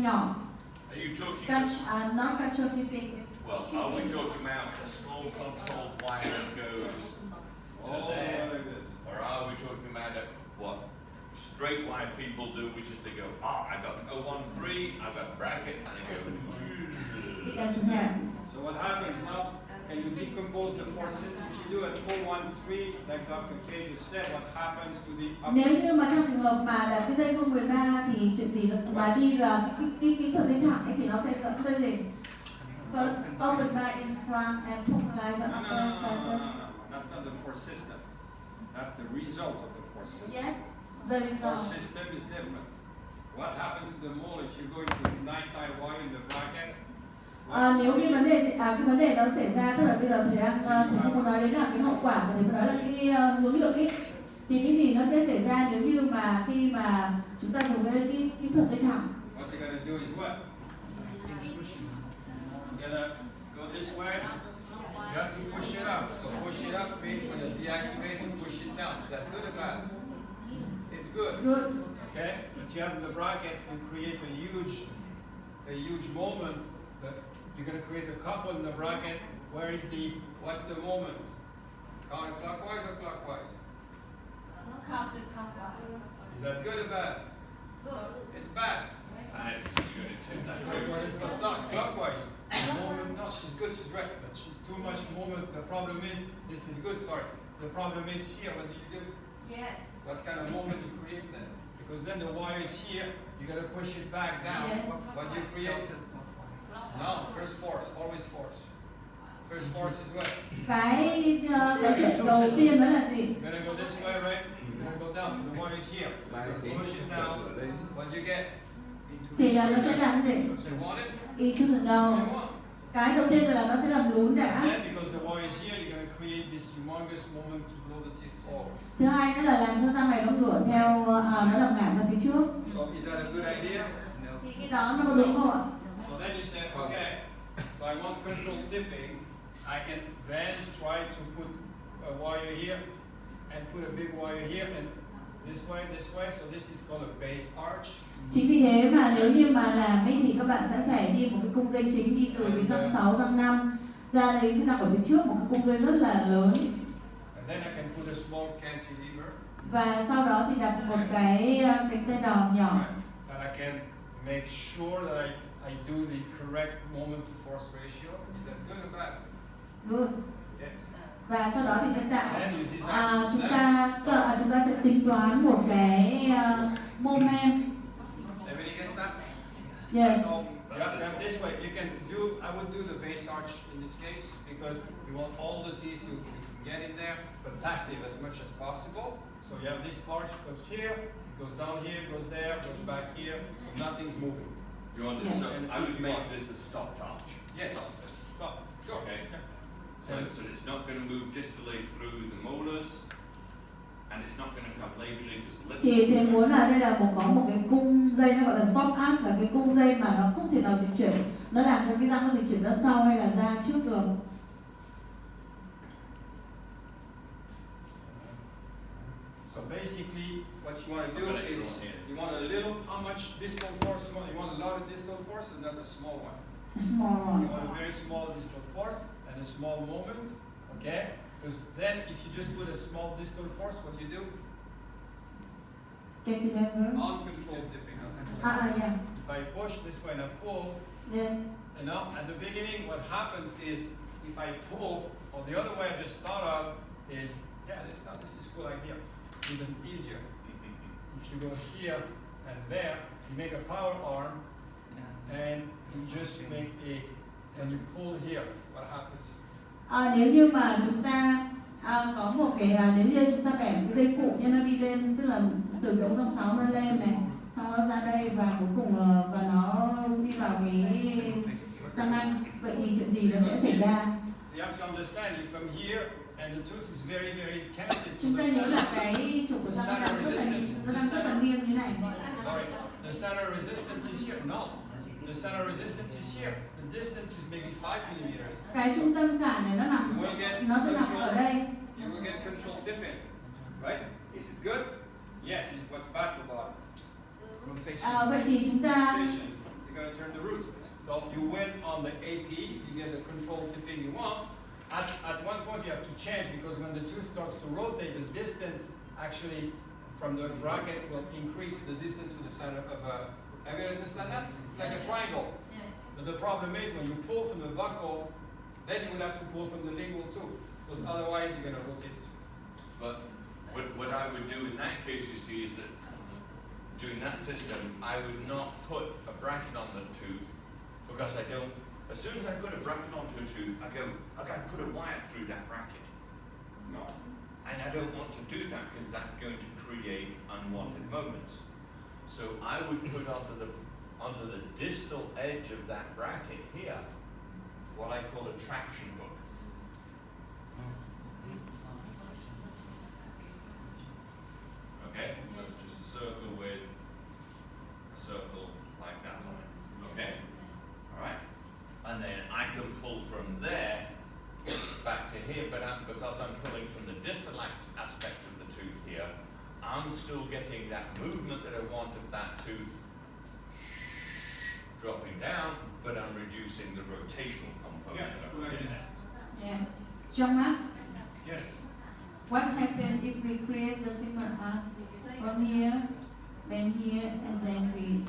nhỏ. Are you talking? Not control tipping. Well, are we talking about a small controlled wire that goes to there, or are we talking about what straight wire people do, which is they go, I got 013, I've got bracket, and they go. It doesn't have. So what happens now? Can you decompose the four systems? If you do at 013, like Dr. K just said, what happens to the upper? Nếu như mà trong trường hợp mà là cái dây 013 thì chuyện gì nó mà đi là cái thuật dây thẳng ấy thì nó sẽ dây gì? First open by in front and polarize on upper side. That's not the force system. That's the result of the force system. Yes, the result. Force system is different. What happens to the mole if you go into 9-tie wire in the bracket? Nếu như cái vấn đề nó xảy ra, tức là bây giờ thầy không muốn nói đến là cái hậu quả, thầy muốn nói là cái hướng được ấy, thì cái gì nó sẽ xảy ra nếu như mà khi mà chúng ta dùng cái thuật dây thẳng. What you're gonna do is what? You're gonna go this way. You have to push it up. So push it up means when you deactivate and push it down. Is that good or bad? It's good. Good. Okay? But you have in the bracket, you create a huge moment. You're going to create a couple in the bracket. What's the moment? Counterclockwise or clockwise? Counterclockwise. Is that good or bad? Good. It's bad. It's not, it's clockwise. Moment, no, she's good, she's right, but she's too much moment. The problem is, this is good, sorry. The problem is here, what do you do? Yes. What kind of moment you create then? Because then the wire is here, you got to push it back down. Yes. What do you create? No, first force, always force. First force is what? Cái chuyện đầu tiên đó là gì? You're gonna go this way, right? You're gonna go down, so the wire is here. So you push it down, what do you get? Thì là nó sẽ làm gì? You want it? Ý chứ no. You want. Cái đầu tiên là nó sẽ làm lún đã. And then because the wire is here, you're gonna create this humongous moment to blow the teeth forward. Thứ hai nữa là làm cho răng này nó ngửa theo, nó làm ngả ra phía trước. So is that a good idea? Thì cái đó nó có đúng không ạ? So then you say, okay, so I want control tipping. I can then try to put a wire here and put a big wire here and this way. So this is called a base arch. Chính vì thế mà nếu như mà làm ấy thì các bạn sẽ phải đi một cái cung dây chính đi từ cái răng 6, răng 5 ra đến cái răng ở phía trước, một cái cung dây rất là lớn. And then I can put a small cantilever. Và sau đó thì đặt một cái tay đòn nhỏ. That I can make sure that I do the correct moment to force ratio. Is that good or bad? Good. Yes. Và sau đó thì sẽ tạo chúng ta sẽ tính toán một cái moment. Everybody gets that? Yes. So this way you can do. I would do the base arch in this case because you want all the teeth you can get in there, but passive as much as possible. So you have this arch goes here, goes down here, goes there, goes back here, so nothing's moving. You want Yeah. So I would make this a stopped arch. Yes. Stop. Sure. Okay. Yeah. So it's not going to move distally through the molars, and it's not going to come labially, just lift. Thì thầy muốn là đây là có một cái cung dây nó gọi là stop arch, là cái cung dây mà nó không thể nào dịch chuyển, nó làm cho cái răng nó dịch chuyển ra sau hay là ra trước được. So basically, what you want to do is you want a little. How much distal force you want? You want a lot of distal force, and not a small one. Small You one. want a very small distal force and a small moment, okay? Because then if you just put a small distal force, what do you do? Cantilever. Uncontrolled tipping. Yeah. If I push this way and I pull, Yes. at the beginning what happens is if I pull, or the other way I just thought of is, this is cool idea, even easier. If you go here and there, you make a power arm, and you just make and you pull here, what happens? Nếu như mà chúng ta có một cái nếu như chúng ta bẻ cái dây phụ cho nó đi lên, tức là từ cái ống răng 6 nó lên này, sau nó ra đây và cuối cùng và nó đi vào cái răng nanh, vậy thì chuyện gì nó sẽ xảy ra? You have to understand if from here and the tooth is very very canted. Chúng ta nhớ là cái trục của răng nó đang rất là nghiêng như này. Sorry, the center resistance is here. No, the center resistance is here. The distance is maybe 5 millimeters. Cái trung tâm cản này nó sẽ nằm ở đây. You will get control tipping, right? Is it good? Yes. What's bad about it? Vậy thì chúng ta Rotation. You're on the AP, you get the control tipping you want. At one point you have to change because when the tooth starts to rotate, the distance actually from the bracket will increase the distance to the center of a. Have you understand that? It's like a triangle. Yeah. But the problem is when you pull from the buccal, then you would have to pull from the lingual too, because otherwise you're going to rotate the tooth. But what I would do in that case, you see, is that doing that system, I would not put a bracket on the tooth because I don't. As soon as I put a bracket onto a tooth, I go, I got to put a wire through that bracket. No. And I don't want to do that because that's going to create unwanted moments. So I would put onto the distal edge of that bracket here what I call a traction hook. Okay, so it's just a circle with a circle like that on it. Okay, all right, and then I can pull from there back to here, but because I'm pulling from the distal aspect of the tooth here, I'm still getting that movement that I want of that tooth dropping down, but I'm reducing the rotational component of it. Yeah. Jean-Marc, Yes. what happens if we create the segment from here, then here, and then we...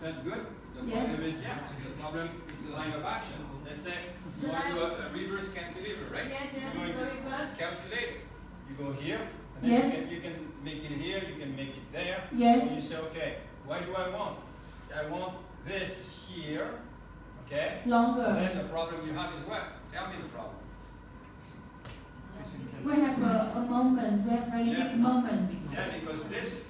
That's good. The Yeah. problem is, the problem is the line of action. Let's say you want to do a reverse cantilever, right? Yes, yes, You're going the to reverse. calculate it. You go here, and then Yes. you can make it here, you can make it there. Yes. So you say, okay, what do I want? I want this here, okay? Longer. Then the problem you have is what? Tell me the problem. We have a moment, we have very Yeah. big moment. Yeah, because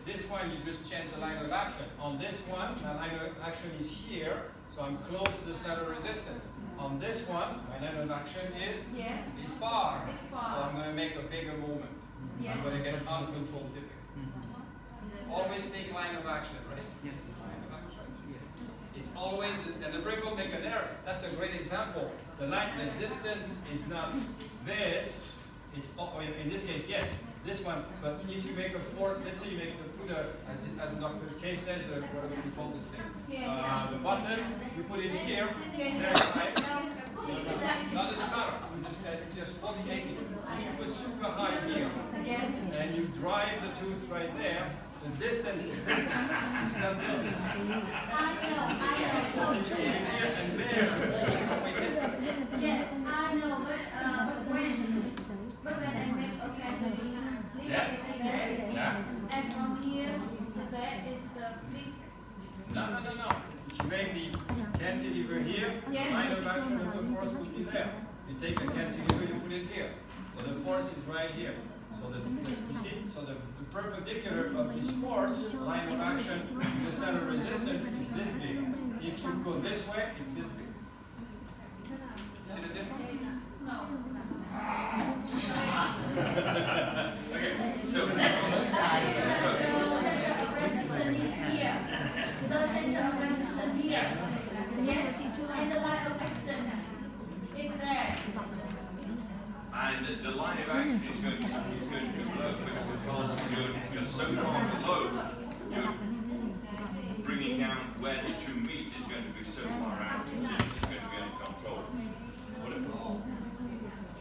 this one you just change the line of action. On this one, my line of action is here, so I'm close to the center of resistance. On this one, my line of action is Yes. far. It's far. So I'm going to make a bigger movement. Yes. I'm going to get uncontrolled tipping. Always take line of action, right? Yes. Line of action. It's always, and the brake will make an error. That's a great example. The distance is not this. It's in this case, yes, this one. But if you make a force, let's say you put as Dr. K says, whatever you call this thing, the button, you put it here. There, right? That doesn't matter. You just hold the angle. If you put super high here, Yes. and you drive the tooth right there, the distance is this distance. It's not this distance. I know, so If you put it here and there, it's way different. yes, I know, but when I make a cantilever, Yeah. and from here to there is big. No. If you make the cantilever here, Yes. line of action of the force will be there. You take the cantilever, you put it here. So the force is right here. So you see, so the perpendicular of this force, line of action, the center of resistance is this big. If you go this way, it's this big. See the difference? No. Okay, so The center of resistance is here. The center of resistance here. Yes. And the line of action is there. and the line of action is going to be below because you're so far below,